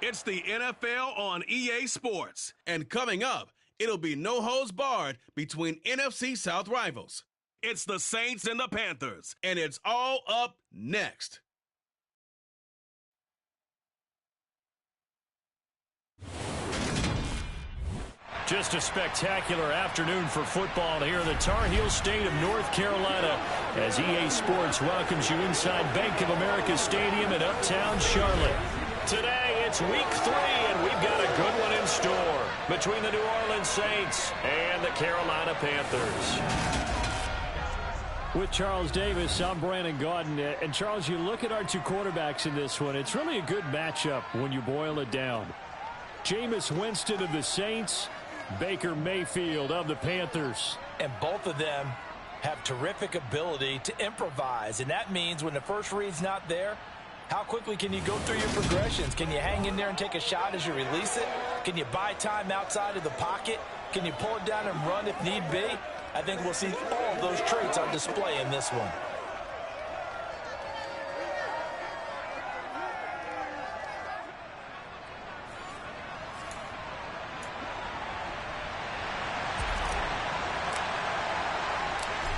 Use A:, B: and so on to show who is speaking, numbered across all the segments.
A: It's the NFL on EA Sports. And coming up, it'll be no holds barred between NFC South rivals. It's the Saints and the Panthers, and it's all up next.
B: Just a spectacular afternoon for football here in the Tar Heel state of North Carolina as EA Sports welcomes you inside Bank of America Stadium in Uptown Charlotte. Today, it's week 3, and we've got a good one in store between the New Orleans Saints and the Carolina Panthers. With Charles Davis, I'm Brandon Gaudin. And Charles, you look at our two quarterbacks in this one, it's really a good matchup when you boil it down. Jameis Winston of the Saints, Baker Mayfield of the Panthers.
C: And both of them have terrific ability to improvise. And that means when the first read's not there, how quickly can you go through your progressions? Can you hang in there and take a shot as you release it? Can you buy time outside of the pocket? Can you pull it down and run if need be? I think we'll see all of those traits on display in this one.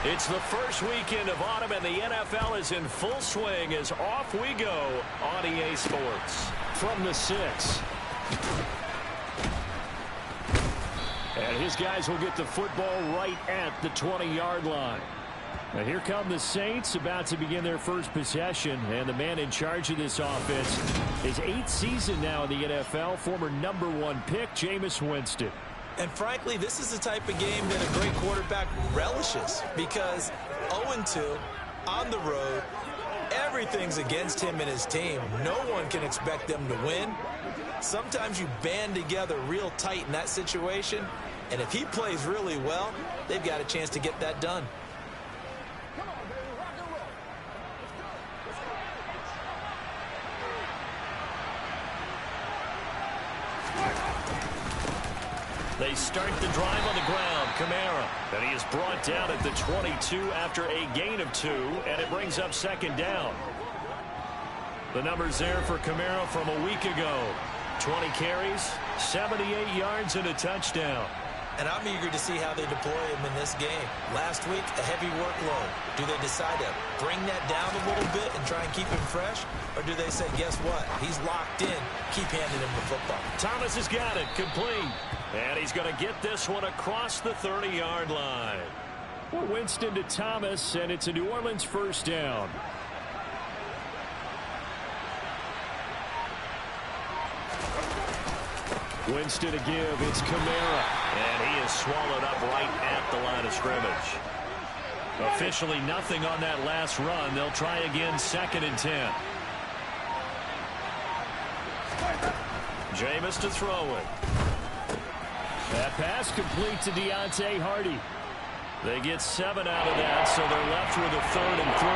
B: It's the first weekend of autumn, and the NFL is in full swing as off we go on EA Sports. From the 6. And his guys will get the football right at the 20-yard line. Now here come the Saints, about to begin their first possession, and the man in charge of this offense, his 8th season now in the NFL, former #1 pick, Jameis Winston.
C: And frankly, this is the type of game that a great quarterback relishes because 0-2 on the road, everything's against him and his team. No one can expect them to win. Sometimes you band together real tight in that situation, and if he plays really well, they've got a chance to get that done.
B: They start the drive on the ground. Kamara. And he is brought down at the 22 after a gain of 2, and it brings up second down. The numbers there for Kamara from a week ago. 20 carries, 78 yards, and a touchdown.
C: And I'm eager to see how they deploy him in this game. Last week, a heavy workload. Do they decide to bring that down a little bit and try and keep him fresh? Or do they say, guess what? He's locked in. Keep handing him the football.
B: Thomas has got it. Complete. And he's going to get this one across the 30-yard line. Well, Winston to Thomas, and it's a New Orleans first down. Winston to give. It's Kamara. And he is swallowed up right at the line of scrimmage. Officially nothing on that last run. They'll try again, 2nd and 10. Jameis to throw it. That pass complete to Deontay Hardy. They get 7 out of that, so they're left with a 3rd and 3.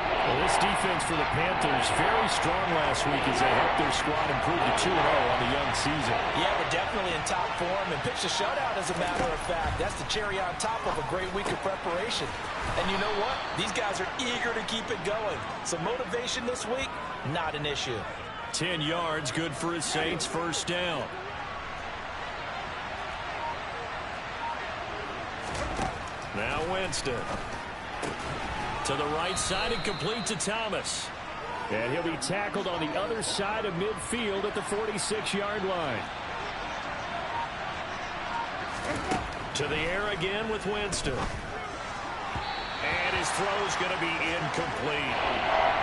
B: Well, this defense for the Panthers very strong last week as they helped their squad improve to 2-0 on the young season.
C: Yeah, we're definitely in top form and pitched a shutout as a matter of fact. That's the cherry on top of a great week of preparation. And you know what? These guys are eager to keep it going. So motivation this week, not an issue.
B: 10 yards, good for his Saints, first down. Now Winston. To the right side and complete to Thomas. And he'll be tackled on the other side of midfield at the 46-yard line. To the air again with Winston. And his throw's going to be incomplete.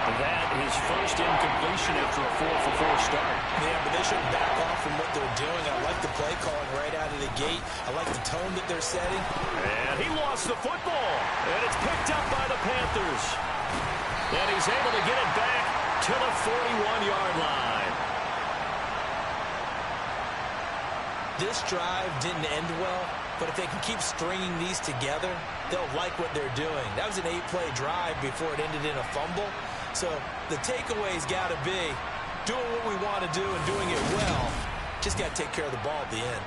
B: That is first incompletion after a 4-for-4 start.
C: Yeah, but they shouldn't back off from what they're doing. I like the play calling right out of the gate. I like the tone that they're setting.
B: And he lost the football. And it's picked up by the Panthers. And he's able to get it back to the 41-yard line.
C: This drive didn't end well, but if they can keep stringing these together, they'll like what they're doing. That was an 8-play drive before it ended in a fumble. So the takeaway's got to be doing what we want to do and doing it well. Just got to take care of the ball at the end.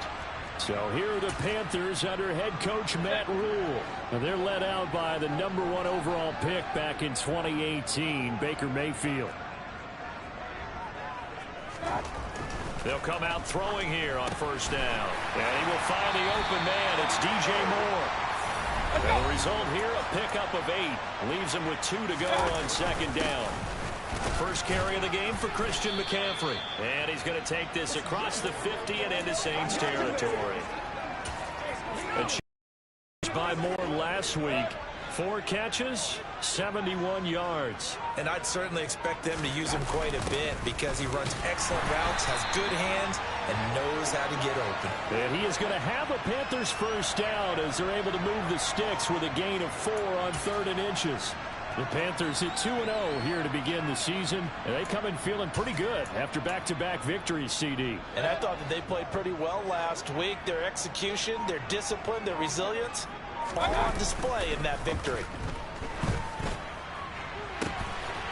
B: So here are the Panthers under head coach Matt Rule. Now they're led out by the #1 overall pick back in 2018, Baker Mayfield. They'll come out throwing here on first down. And he will find the open man. It's DJ Moore. And the result here, a pickup of 8. Leaves him with 2 to go on second down. First carry of the game for Christian McCaffrey. And he's going to take this across the 50 and into Saints territory. A challenge by Moore last week. 4 catches, 71 yards.
C: And I'd certainly expect them to use him quite a bit because he runs excellent routes, has good hands, and knows how to get open.
B: And he is going to have a Panthers first down as they're able to move the sticks with a gain of 4 on 3rd and inches. The Panthers hit 2-0 here to begin the season, and they come in feeling pretty good after back-to-back victories, CD.
C: And I thought that they played pretty well last week. Their execution, their discipline, their resilience, all on display in that victory.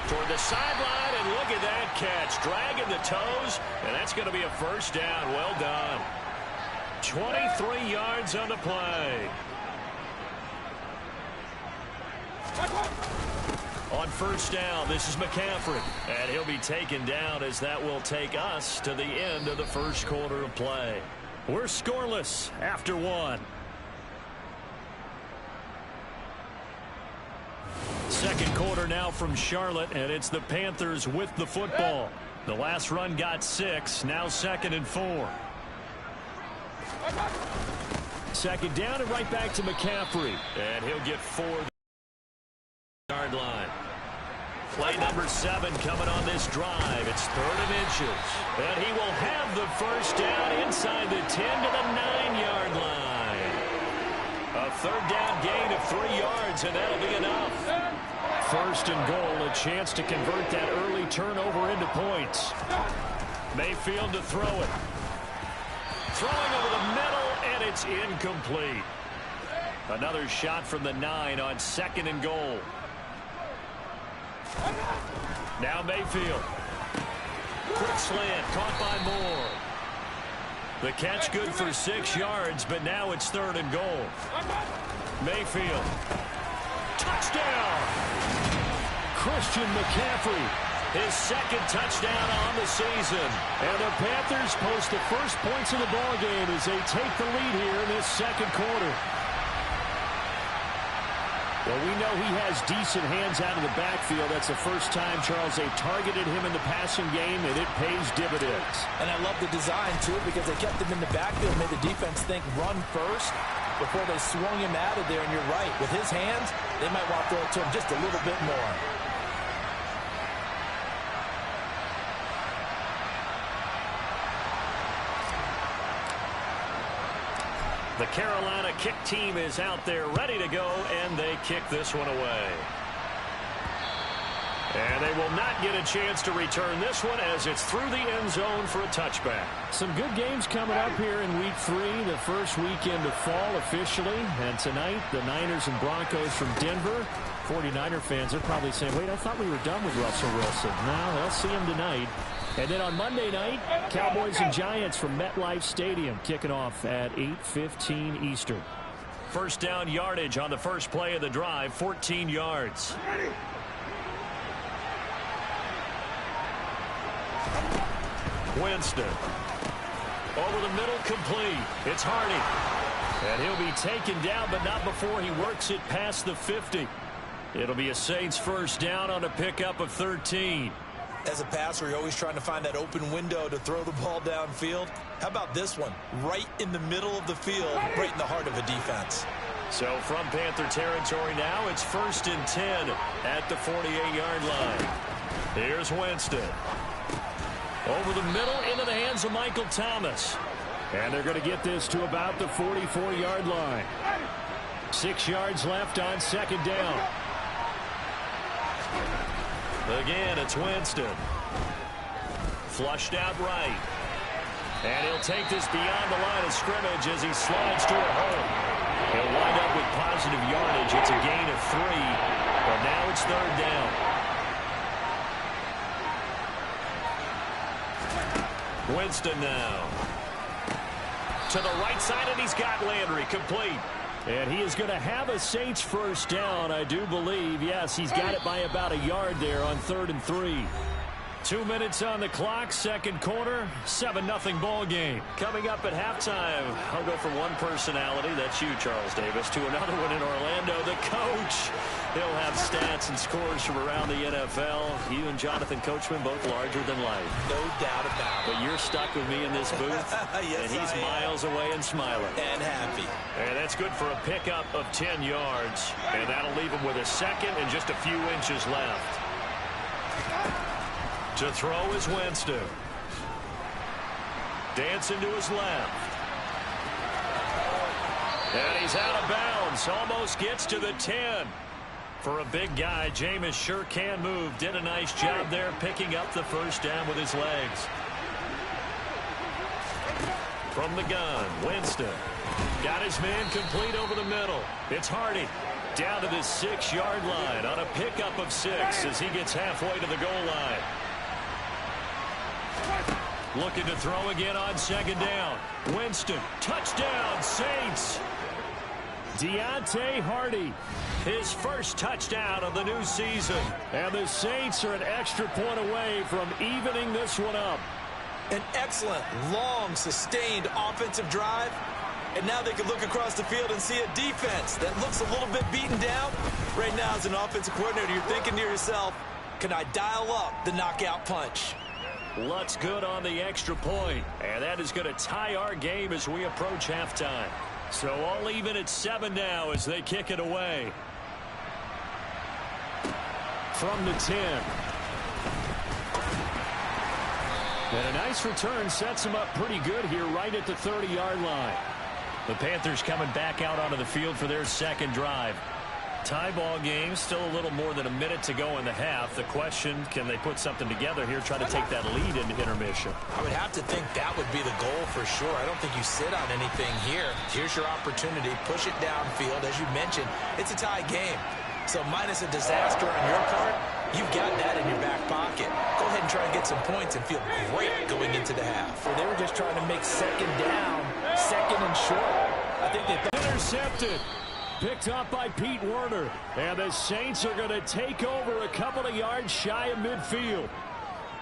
B: Toward the sideline, and look at that catch. Dragging the toes, and that's going to be a first down. Well done. 23 yards on the play. On first down, this is McCaffrey. And he'll be taken down as that will take us to the end of the first quarter of play. We're scoreless after 1. Second quarter now from Charlotte, and it's the Panthers with the football. The last run got 6, now 2nd and 4. Second down and right back to McCaffrey. And he'll get 4 yard line. Play number 7 coming on this drive. It's 3rd and inches. And he will have the first down inside the 10 to the 9-yard line. A 3rd down gain of 3 yards, and that'll be enough. 1st and goal, a chance to convert that early turnover into points. Mayfield to throw it. Throwing over the middle, and it's incomplete. Another shot from the 9 on 2nd and goal. Now Mayfield. Quick slant, caught by Moore. The catch good for 6 yards, but now it's 3rd and goal. Mayfield. Touchdown! Christian McCaffrey, his 2nd touchdown on the season. And the Panthers post the first points of the ballgame as they take the lead here in this 2nd quarter. Well, we know he has decent hands out of the backfield. That's the first time, Charles, they've targeted him in the passing game, and it pays dividends.
C: And I love the design, too, because they kept him in the backfield, made the defense think run first before they swung him out of there. And you're right, with his hands, they might want to throw it to him just a little bit more.
B: The Carolina kick team is out there ready to go, and they kick this one away. And they will not get a chance to return this one as it's through the end zone for a touchback.
D: Some good games coming up here in Week 3, the first weekend of fall officially. And tonight, the Niners and Broncos from Denver. 49er fans are probably saying, wait, I thought we were done with Russell Wilson. No, they'll see him tonight. And then on Monday night, Cowboys and Giants from MetLife Stadium kicking off at 8:15 Eastern.
B: First down yardage on the first play of the drive, 14 yards. Winston. Over the middle, complete. It's Hardy. And he'll be taken down, but not before he works it past the 50. It'll be a Saints first down on a pickup of 13.
C: As a passer, you're always trying to find that open window to throw the ball downfield. How about this one? Right in the middle of the field, right in the heart of a defense.
B: So from Panther territory now, it's 1st and 10 at the 48-yard line. Here's Winston. Over the middle, into the hands of Michael Thomas.
D: And they're going to get this to about the 44-yard line.
B: 6 yards left on 2nd down. Again, it's Winston. Flushed out right. And he'll take this beyond the line of scrimmage as he slides to a hole. He'll wind up with positive yardage. It's a gain of 3. But now it's 3rd down. Winston now. To the right side, and he's got Landry complete.
D: And he is going to have a Saints first down, I do believe. Yes, he's got it by about a yard there on 3rd and 3.
B: 2 minutes on the clock, second quarter, 7-0 ball game. Coming up at halftime, I'll go from one personality, that's you, Charles Davis, to another one in Orlando, the coach. He'll have stats and scores from around the NFL. You and Jonathan Coachman both larger than life.
C: No doubt about it.
B: But you're stuck with me in this booth,
C: yes,
B: and he's miles away and smiling.
C: And happy.
B: And that's good for a pickup of 10 yards. And that'll leave him with a second and just a few inches left. To throw is Winston. Dancing to his left. And he's out of bounds. Almost gets to the 10. For a big guy, Jameis sure can move. Did a nice job there picking up the first down with his legs. From the gun, Winston. Got his man complete over the middle. It's Hardy. Down to the 6-yard line on a pickup of 6 as he gets halfway to the goal line. Looking to throw again on second down. Winston, touchdown, Saints. Deontay Hardy, his first touchdown of the new season. And the Saints are an extra point away from evening this one up.
C: An excellent, long, sustained offensive drive. And now they can look across the field and see a defense that looks a little bit beaten down. Right now, as an offensive coordinator, you're thinking to yourself, can I dial up the knockout punch?
B: Lutz good on the extra point, and that is going to tie our game as we approach halftime. So all even at 7 now as they kick it away. From the 10. And a nice return sets him up pretty good here right at the 30-yard line. The Panthers coming back out onto the field for their second drive. Tie ball game, still a little more than a minute to go in the half. The question, can they put something together here, try to take that lead into intermission?
C: I would have to think that would be the goal for sure. I don't think you sit on anything here. Here's your opportunity. Push it downfield. As you mentioned, it's a tie game. So minus a disaster on your part, you've got that in your back pocket. Go ahead and try and get some points and feel great going into the half.
E: They were just trying to make second down, second and short. I think they
B: intercepted. Picked up by Pete Werner. And the Saints are going to take over a couple of yards shy of midfield.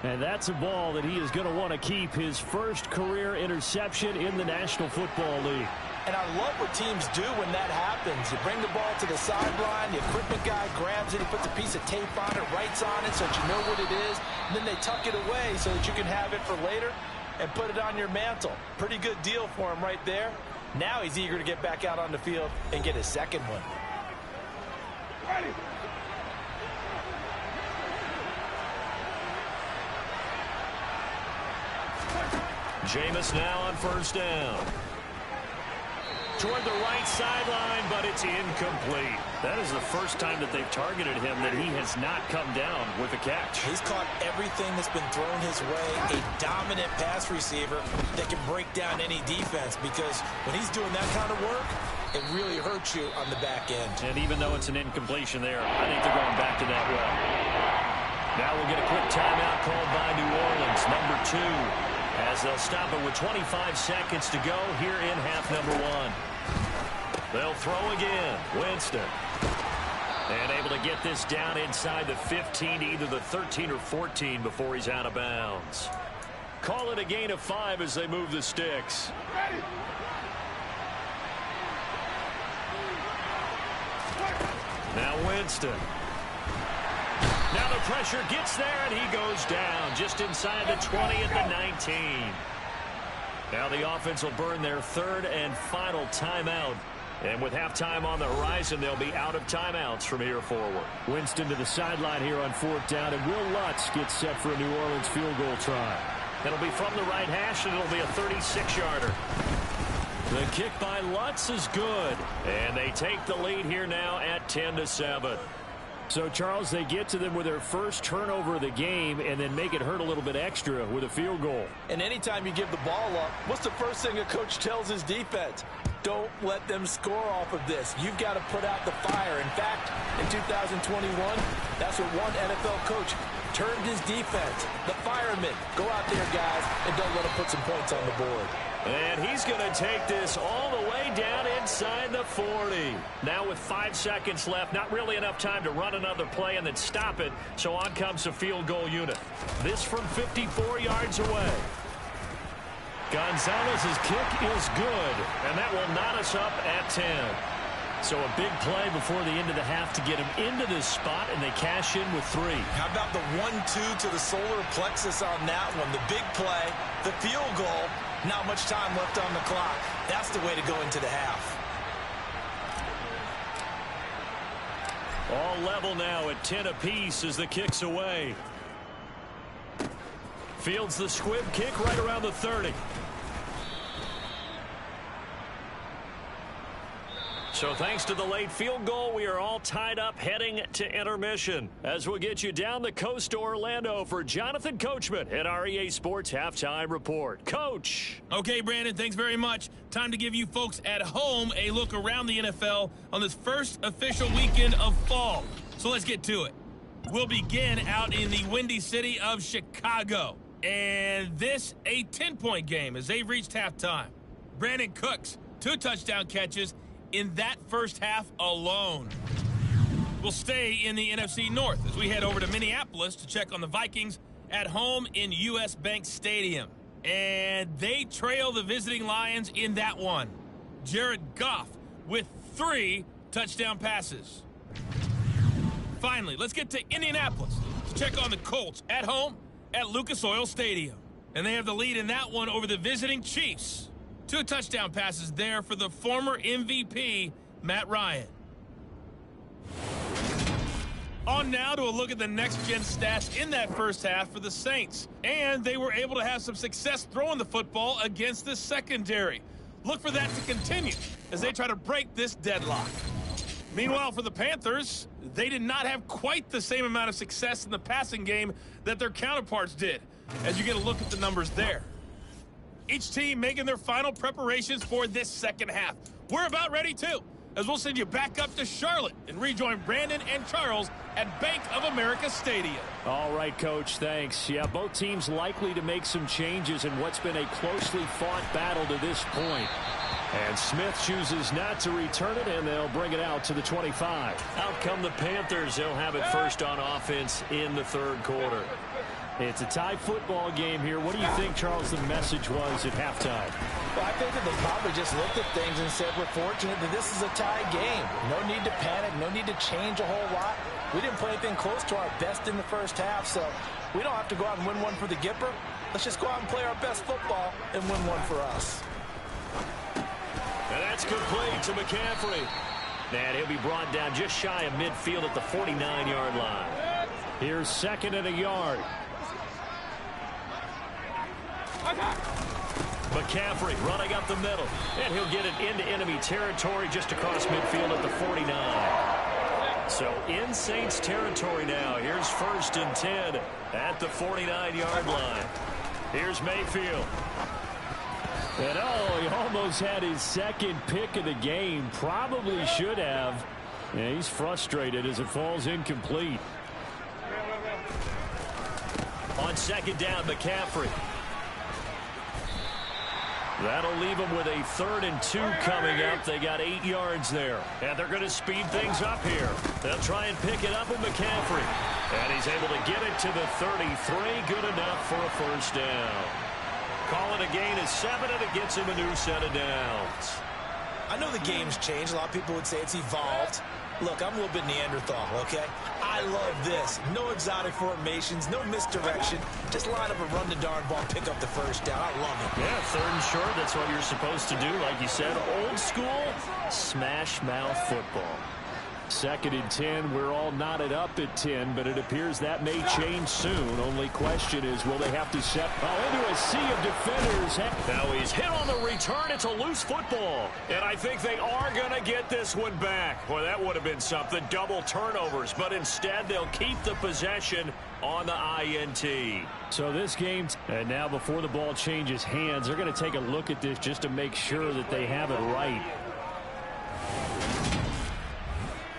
B: And that's a ball that he is going to want to keep, his first career interception in the National Football League.
C: And I love what teams do when that happens. You bring the ball to the sideline, the equipment guy grabs it, he puts a piece of tape on it, writes on it so that you know what it is, and then they tuck it away so that you can have it for later and put it on your mantle. Pretty good deal for him right there. Now he's eager to get back out on the field and get his second one.
B: Jameis now on first down. Toward the right sideline, but it's incomplete. That is the first time that they've targeted him that he has not come down with a catch.
C: He's caught everything that's been thrown his way. A dominant pass receiver that can break down any defense, because when he's doing that kind of work, it really hurts you on the back end.
B: And even though it's an incompletion there, I think they're going back to that well. Now we'll get a quick timeout called by New Orleans, number 2, as they'll stop it with 25 seconds to go here in half number 1. They'll throw again. Winston. And able to get this down inside the 15, either the 13 or 14 before he's out of bounds. Call it a gain of 5 as they move the sticks. Now Winston. Now the pressure gets there, and he goes down just inside the 20 at the 19. Now the offense will burn their third and final timeout. And with halftime on the horizon, they'll be out of timeouts from here forward. Winston to the sideline here on fourth down, and Will Lutz gets set for a New Orleans field goal try. It'll be from the right hash, and it'll be a 36-yarder. The kick by Lutz is good, and they take the lead here now at 10-7. So, Charles, they get to them with their first turnover of the game and then make it hurt a little bit extra with a field goal.
C: And anytime you give the ball up, what's the first thing a coach tells his defense? Don't let them score off of this. You've got to put out the fire. In fact, in 2021, that's what one NFL coach turned his defense. The firemen, go out there, guys, and don't let him put some points on the board.
B: And he's going to take this all the way down inside the 40. Now with 5 seconds left, not really enough time to run another play and then stop it. So on comes the field goal unit. This from 54 yards away. Gonzalez's kick is good, and that will knot us up at 10. So a big play before the end of the half to get him into this spot, and they cash in with 3.
C: How about the 1-2 to the solar plexus on that one? The big play, the field goal, not much time left on the clock. That's the way to go into the half.
B: All level now at 10 apiece as the kick's away. Fields the squib kick right around the 30. So thanks to the late field goal, we are all tied up heading to intermission. As we'll get you down the coast to Orlando for Jonathan Coachman at our EA Sports Halftime Report. Coach.
F: Okay, Brandon, thanks very much. Time to give you folks at home a look around the NFL on this first official weekend of fall. So let's get to it. We'll begin out in the windy city of Chicago. And this, a 10-point game as they've reached halftime. Brandon Cooks, 2 touchdown catches in that first half alone. We'll stay in the NFC North as we head over to Minneapolis to check on the Vikings at home in US Bank Stadium. And they trail the visiting Lions in that one. Jared Goff with 3 touchdown passes. Finally, let's get to Indianapolis to check on the Colts at home at Lucas Oil Stadium. And they have the lead in that one over the visiting Chiefs. 2 touchdown passes there for the former MVP, Matt Ryan. On now to a look at the next-gen stats in that first half for the Saints. And they were able to have some success throwing the football against the secondary. Look for that to continue as they try to break this deadlock. Meanwhile, for the Panthers, they did not have quite the same amount of success in the passing game that their counterparts did, as you get a look at the numbers there. Each team making their final preparations for this second half. We're about ready, too, as we'll send you back up to Charlotte and rejoin Brandon and Charles at Bank of America Stadium.
D: All right, Coach, thanks. Yeah, both teams likely to make some changes in what's been a closely fought battle to this point. And Smith chooses not to return it, and they'll bring it out to the 25.
B: Out come the Panthers. They'll have it first on offense in the third quarter.
D: It's a tie football game here. What do you think, Charles, the message was at halftime?
C: Well, I think that they probably just looked at things and said, we're fortunate that this is a tie game. No need to panic, no need to change a whole lot. We didn't play anything close to our best in the first half, so we don't have to go out and win one for the Gipper. Let's just go out and play our best football and win one for us.
B: And that's complete to McCaffrey. And he'll be brought down just shy of midfield at the 49-yard line.
D: Here's 2nd and a yard.
B: McCaffrey running up the middle, and he'll get it into enemy territory just across midfield at the 49. So in Saints territory now. Here's 1st and 10 at the 49-yard line. Here's Mayfield.
D: And he almost had his 2nd pick of the game. Probably should have. Yeah, he's frustrated as it falls incomplete.
B: On 2nd down, McCaffrey. That'll leave them with a 3rd and 2 coming up. They got 8 yards there. And they're going to speed things up here. They'll try and pick it up with McCaffrey. And he's able to get it to the 33. Good enough for a first down. Call it a gain of 7, and it gets him a new set of downs.
C: I know the game's changed. A lot of people would say it's evolved. Look, I'm a little bit Neanderthal, okay? I love this. No exotic formations, no misdirection. Just line up and run the darn ball, pick up the first down. I love it.
B: Yeah, 3rd and short. That's what you're supposed to do. Like you said, old school, smash mouth football.
D: 2nd and 10. We're all knotted up at 10, but it appears that may change soon. Only question is, will they have to set into a sea of defenders?
B: Now he's hit on the return. It's a loose football. And I think they are going to get this one back. Boy, that would have been something. Double turnovers. But instead, they'll keep the possession on the INT.
D: So this game, and now before the ball changes hands, they're going to take a look at this just to make sure that they have it right.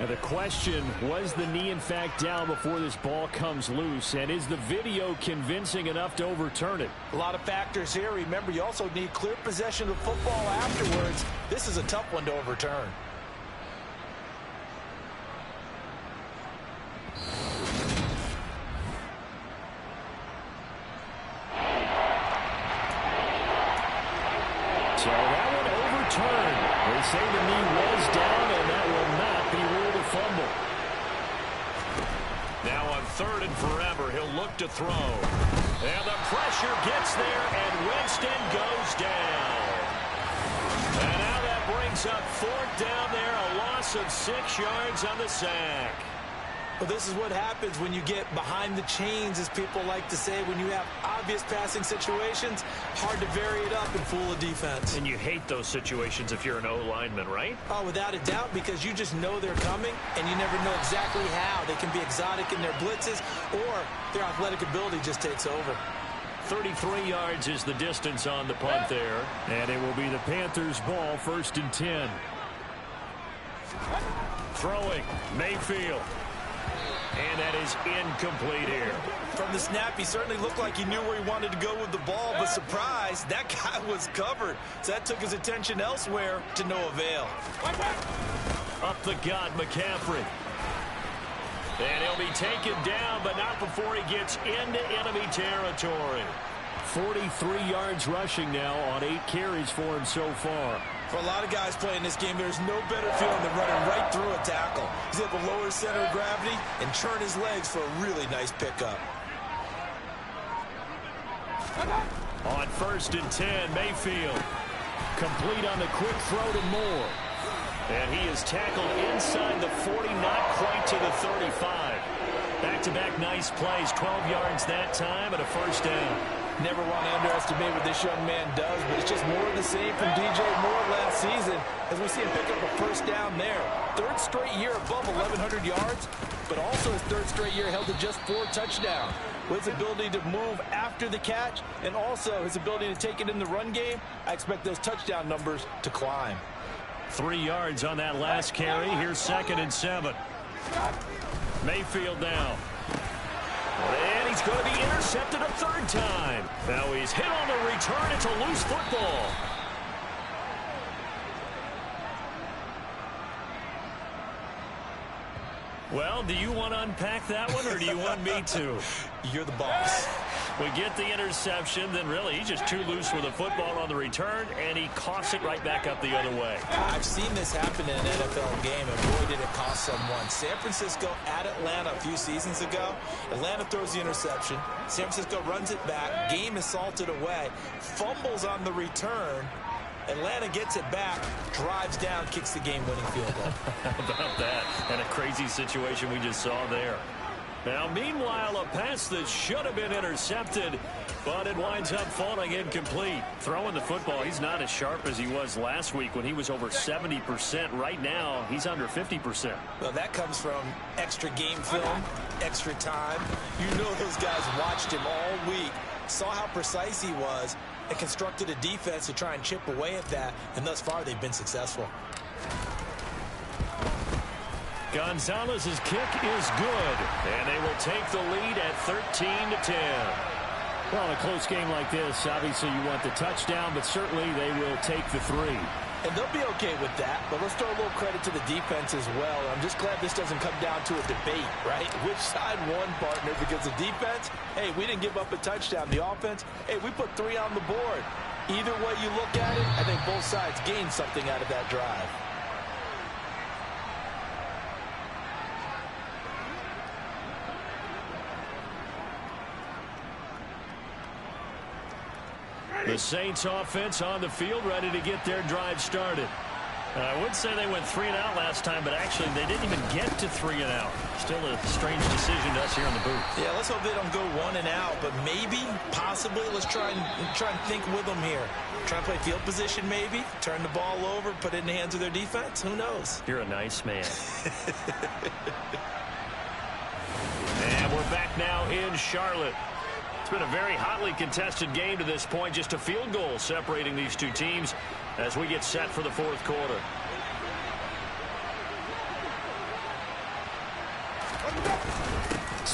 D: Now the question, was the knee in fact down before this ball comes loose? And is the video convincing enough to overturn it?
C: A lot of factors here. Remember, you also need clear possession of the football afterwards. This is a tough one to overturn.
D: So that one overturned. They say the knee was down, and that will not be ruled a fumble.
B: Now on 3rd and forever, he'll look to throw. And the pressure gets there, and Winston goes down. And now that brings up 4th down there, a loss of 6 yards on the sack.
C: Well, this is what happens when you get behind the chains, as people like to say. When you have obvious passing situations, hard to vary it up and fool a defense.
B: And you hate those situations if you're an O-lineman, right?
C: Oh, without a doubt, because you just know they're coming, and you never know exactly how. They can be exotic in their blitzes, or their athletic ability just takes over.
B: 33 yards is the distance on the punt there.
D: And it will be the Panthers' ball, 1st and 10.
B: Throwing, Mayfield. And that is incomplete here.
C: From the snap, he certainly looked like he knew where he wanted to go with the ball, but surprise, that guy was covered. So that took his attention elsewhere to no avail.
B: Up the gut, McCaffrey. And he'll be taken down, but not before he gets into enemy territory.
D: 43 yards rushing now on 8 carries for him so far.
C: For a lot of guys playing this game, there's no better feeling than running right through a tackle. He's able to lower his center of gravity and churn his legs for a really nice pickup.
B: On 1st and 10, Mayfield.
D: Complete on the quick throw to Moore.
B: And he is tackled inside the 40, not quite to the 35. Back-to-back nice plays, 12 yards that time and a 1st down.
C: Never want to underestimate what this young man does, but it's just more of the same from DJ Moore last season as we see him pick up a 1st down there. 3rd straight year above 1,100 yards, but also his 3rd straight year held to just 4 touchdowns. With his ability to move after the catch and also his ability to take it in the run game, I expect those touchdown numbers to climb.
B: 3 yards on that last carry. Here's 2nd and 7. Mayfield now. And he's going to be intercepted a 3rd time. Now he's hit on the return. It's a loose football. Well, do you want to unpack that one, or do you want me to?
C: You're the boss.
B: We get the interception, then really he's just too loose with the football on the return, and he coughs it right back up the other way.
C: I've seen this happen in an NFL game, and boy, did it cost someone. San Francisco at Atlanta a few seasons ago. Atlanta throws the interception. San Francisco runs it back. Game is salted away. Fumbles on the return. Atlanta gets it back, drives down, kicks the game-winning field goal.
B: How about that? And a crazy situation we just saw there. Now, meanwhile, a pass that should have been intercepted, but it winds up falling incomplete. Throwing the football, he's not as sharp as he was last week when he was over 70%. Right now, he's under 50%.
C: Well, that comes from extra game film, extra time. You know those guys watched him all week, saw how precise he was, and constructed a defense to try and chip away at that, and thus far they've been successful.
B: Gonzalez's kick is good, and they will take the lead at 13-10.
D: Well, in a close game like this, obviously you want the touchdown, but certainly they will take the 3.
C: And they'll be okay with that, but let's throw a little credit to the defense as well. I'm just glad this doesn't come down to a debate, right? Which side won, partner? Because the defense, hey, we didn't give up a touchdown. The offense, hey, we put 3 on the board. Either way you look at it, I think both sides gained something out of that drive.
B: The Saints offense on the field, ready to get their drive started. I would say they went 3 and out last time, but actually they didn't even get to 3 and out. Still a strange decision to us here in the booth.
C: Yeah, let's hope they don't go 1 and out, but maybe, possibly, let's try and think with them here. Try and play field position maybe, turn the ball over, put it in the hands of their defense. Who knows?
B: You're a nice man. And we're back now in Charlotte. It's been a very hotly contested game to this point. Just a field goal separating these two teams as we get set for the 4th quarter.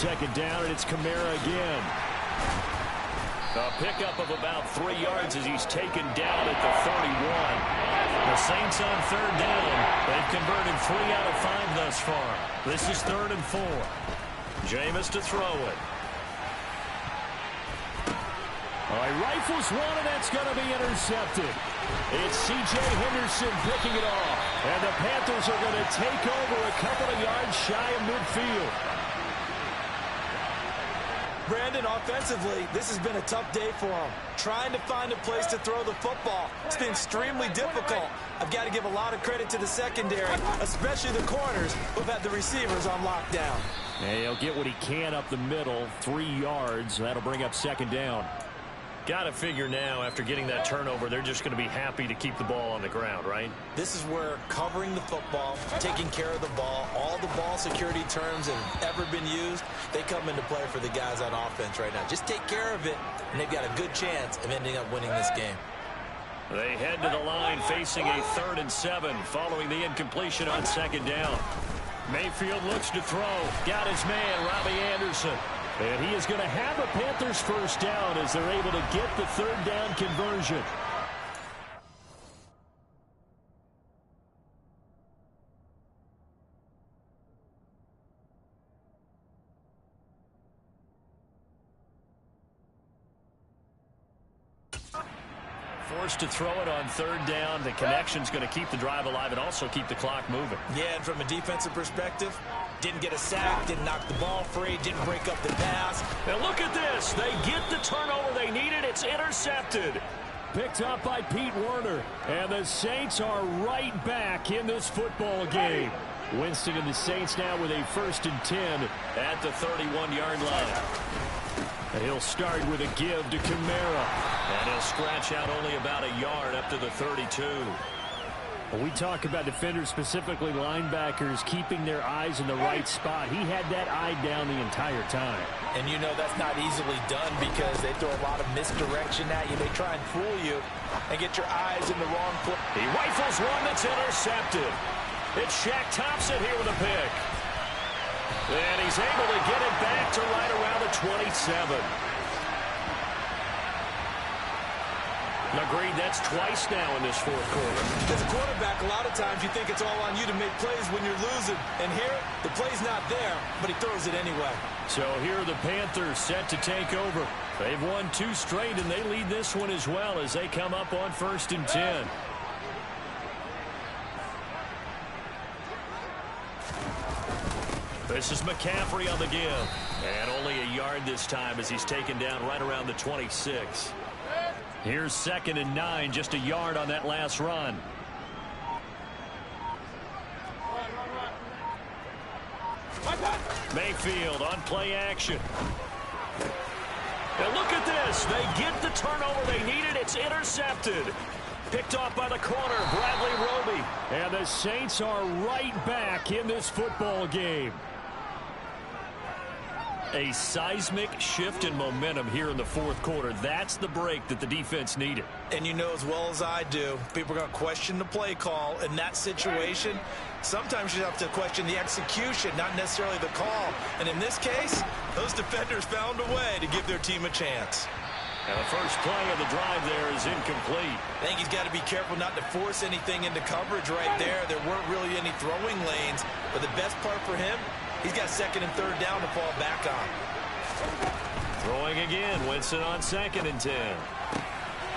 D: second down, and it's Kamara again.
B: A pickup of about 3 yards as he's taken down at the 31. The Saints on third down. They've converted 3 out of 5 thus far. This is 3rd and 4. Jameis to throw it.
D: All right, rifles one, and that's going to be intercepted. It's C.J. Henderson picking it off. And the Panthers are going to take over a couple of yards shy of midfield.
C: Brandon, offensively, this has been a tough day for him. Trying to find a place to throw the football. It's been extremely difficult. I've got to give a lot of credit to the secondary, especially the corners who've had the receivers on lockdown.
D: And he'll get what he can up the middle, 3 yards. That'll bring up second down.
B: Got to figure now, after getting that turnover, they're just going to be happy to keep the ball on the ground, right?
C: This is where covering the football, taking care of the ball, all the ball security terms that have ever been used, they come into play for the guys on offense right now. Just take care of it, and they've got a good chance of ending up winning this game.
B: They head to the line facing a 3rd and 7 following the incompletion on second down. Mayfield looks to throw. Got his man, Robbie Anderson.
D: And he is going to have a Panthers first down as they're able to get the 3rd down conversion.
B: Forced to throw it on 3rd down. The connection's going to keep the drive alive and also keep the clock moving.
C: Yeah, and from a defensive perspective, didn't get a sack, didn't knock the ball free, didn't break up the pass.
B: And look at this. They get the turnover they needed. It's intercepted.
D: Picked up by Pete Werner. And the Saints are right back in this football game. Winston and the Saints now with a 1st and 10
B: at the 31-yard line.
D: And he'll start with a give to Kamara.
B: And he'll scratch out only about a yard up to the 32.
D: When we talk about defenders, specifically linebackers, keeping their eyes in the right spot, he had that eye down the entire time.
C: And you know that's not easily done because they throw a lot of misdirection at you. They try and fool you and get your eyes in the wrong place.
B: He rifles one that's intercepted. It's Shaq Thompson here with a pick. And he's able to get it back to right around the 27. Agreed, that's twice now in this 4th quarter.
C: As a quarterback, a lot of times you think it's all on you to make plays when you're losing. And here, the play's not there, but he throws it anyway.
B: So here are the Panthers set to take over. They've won 2 straight, and they lead this one as well as they come up on 1st and 10. This is McCaffrey on the give. And only a yard this time as he's taken down right around the 26. Here's 2nd and 9, just a yard on that last run. Mayfield on play action. And look at this. They get the turnover they needed. It's intercepted. Picked off by the corner, Bradley Roby.
D: And the Saints are right back in this football game.
B: A seismic shift in momentum here in the 4th quarter. That's the break that the defense needed.
C: And you know as well as I do, people are going to question the play call in that situation. Sometimes you have to question the execution, not necessarily the call. And in this case, those defenders found a way to give their team a chance.
B: And the first play of the drive there is incomplete.
C: I think he's got to be careful not to force anything into coverage right there. There weren't really any throwing lanes. But the best part for him, he's got 2nd and 3rd down to fall back on.
B: Throwing again, Winston on 2nd and 10.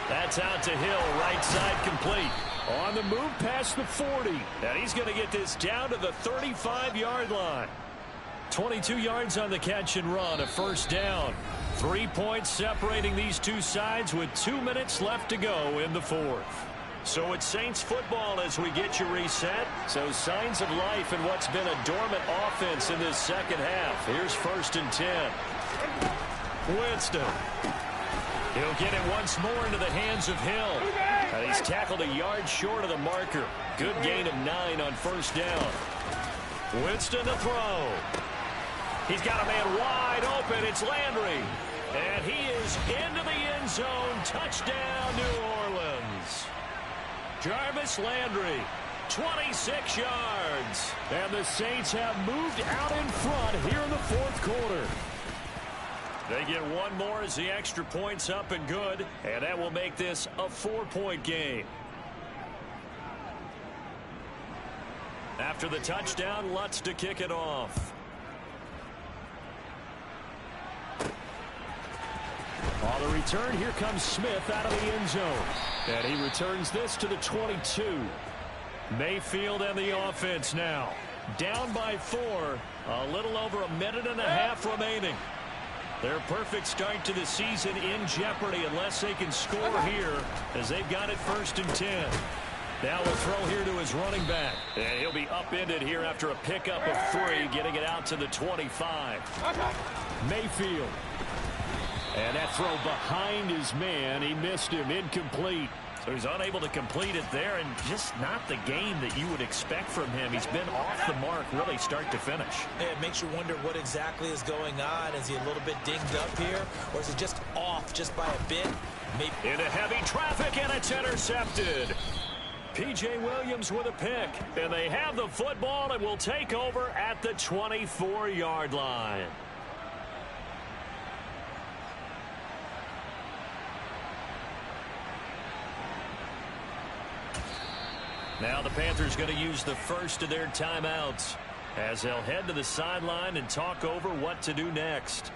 B: That's out to Hill, right side complete.
D: On the move past the 40.
B: And he's going to get this down to the 35-yard line. 22 yards on the catch and run, a 1st down. 3 points separating these two sides with 2 minutes left to go in the 4th. So it's Saints football as we get you reset. So signs of life in what's been a dormant offense in this 2nd half. Here's 1st and 10. Winston. He'll get it once more into the hands of Hill. And he's tackled a yard short of the marker. Good gain of 9 on 1st down. Winston to throw. He's got a man wide open. It's Landry. And he is into the end zone. Touchdown, New Orleans. Jarvis Landry 26 yards.
D: And the Saints have moved out in front here in the fourth quarter.
B: They get one more as the extra point's up and good, and that will make this a 4-point game. After the touchdown, Lutz to kick it off.
D: On the return, here comes Smith out of the end zone. And he returns this to the 22.
B: Mayfield and the offense now. Down by 4. A little over a minute and a half remaining. Their perfect start to the season in jeopardy unless they can score here, as they've got it 1st and 10. Now a throw here to his running back. And he'll be upended here after a pickup of 3, getting it out to the 25.
D: Mayfield. And that throw behind his man. He missed him. Incomplete.
B: So he's unable to complete it there, and just not the game that you would expect from him. He's been off the mark really start to finish.
C: Yeah, it makes you wonder what exactly is going on. Is he a little bit dinged up here, or is it just off just by a bit? Maybe.
B: Into heavy traffic, and it's intercepted. P.J. Williams with a pick, and they have the football and will take over at the 24-yard line. Now the Panthers going to use the first of their timeouts as they'll head to the sideline and talk over what to do next.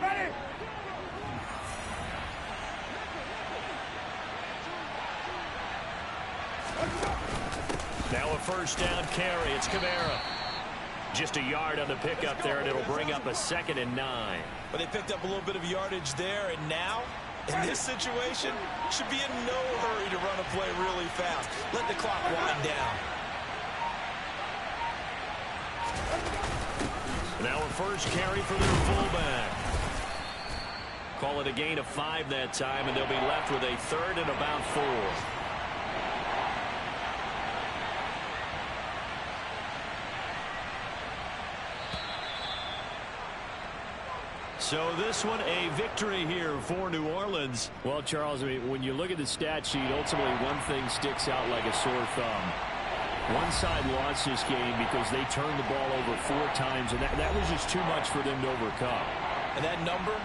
G: Ready.
B: Now a first down carry. It's Kamara. Just a yard on the pickup there, and it'll bring up a 2nd and 9.
C: But they picked up a little bit of yardage there, and now, in this situation, should be in no hurry to run a play really fast. Let the clock wind down.
B: Now a first carry for their fullback. Call it a gain of 5 that time, and they'll be left with a 3rd and about 4. So this one a victory here for New Orleans.
D: Well, Charles, I mean, when you look at the stat sheet, ultimately one thing sticks out like a sore thumb. One side lost this game because they turned the ball over 4 times, and that was just too much for them to overcome.
C: And that number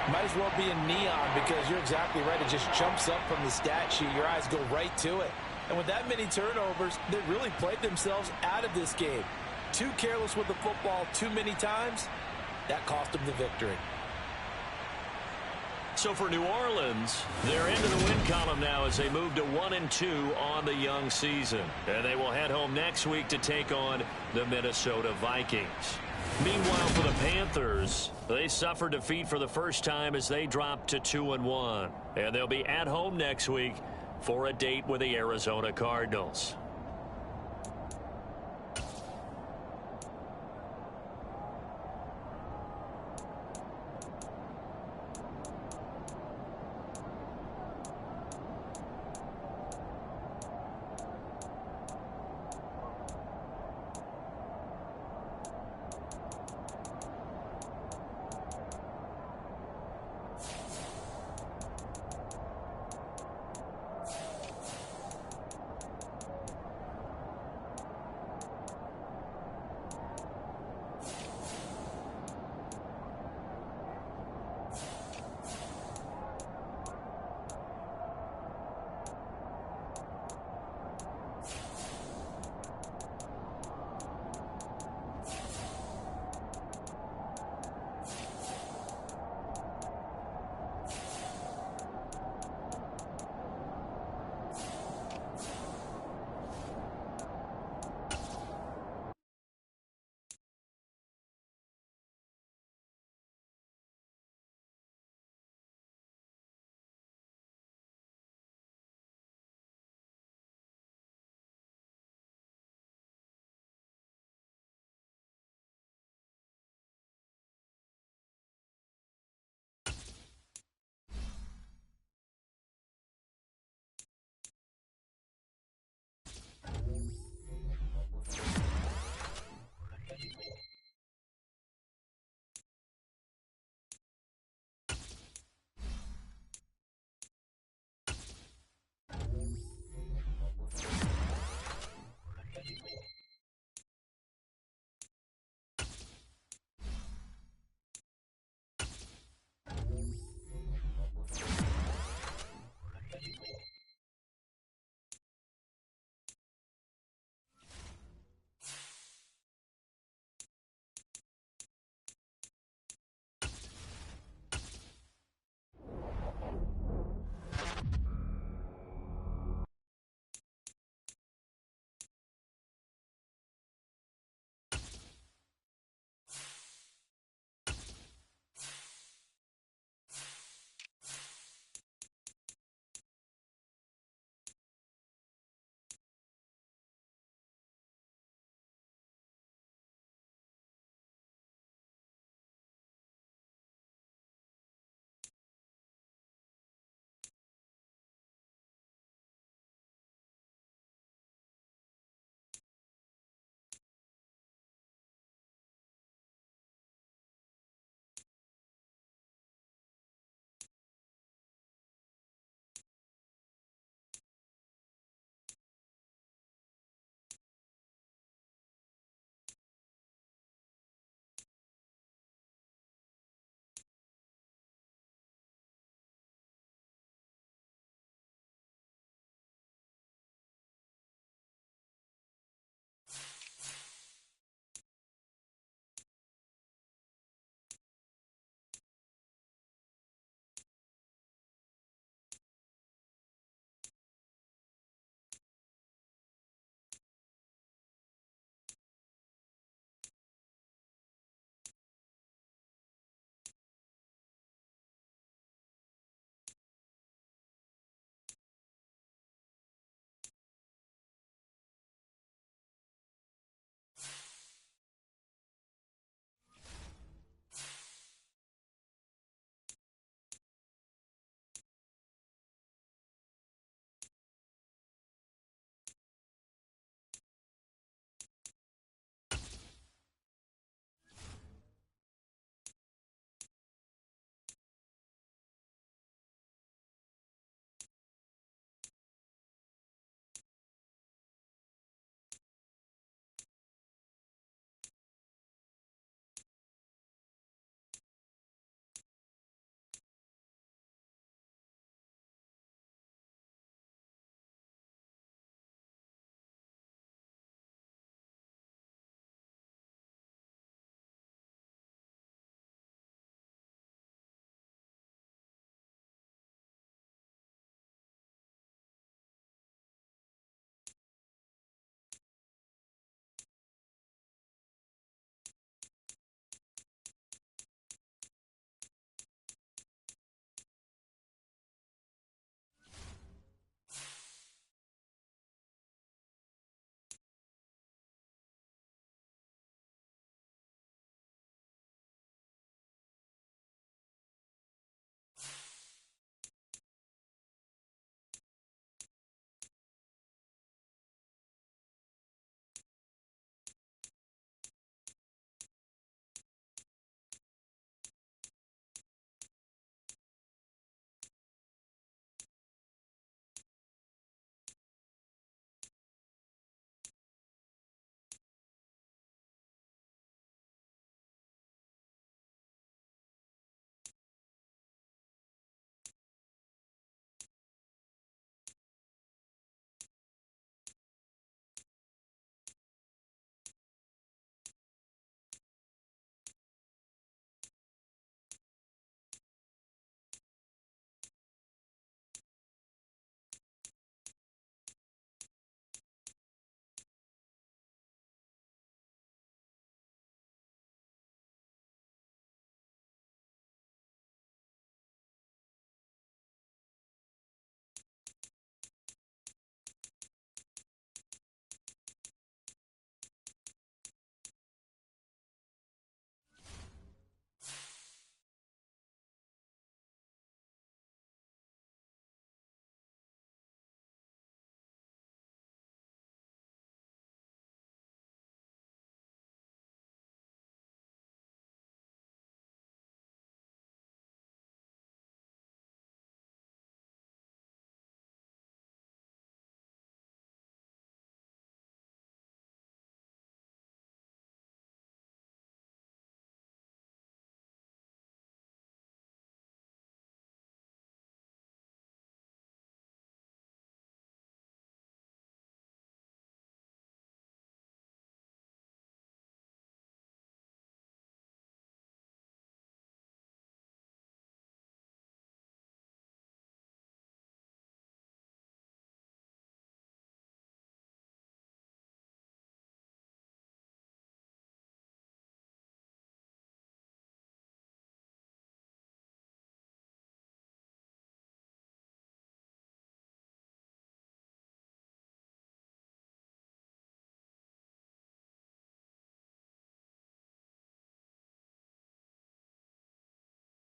C: might as well be in neon, because you're exactly right. It just jumps up from the stat sheet. Your eyes go right to it. And with that many turnovers, they really played themselves out of this game. Too careless with the football too many times. That cost them the victory.
B: So for New Orleans, they're into the win column now as they move to 1-2 on the young season. And they will head home next week to take on the Minnesota Vikings. Meanwhile, for the Panthers, they suffered defeat for the first time as they dropped to 2-1. And they'll be at home next week for a date with the Arizona Cardinals.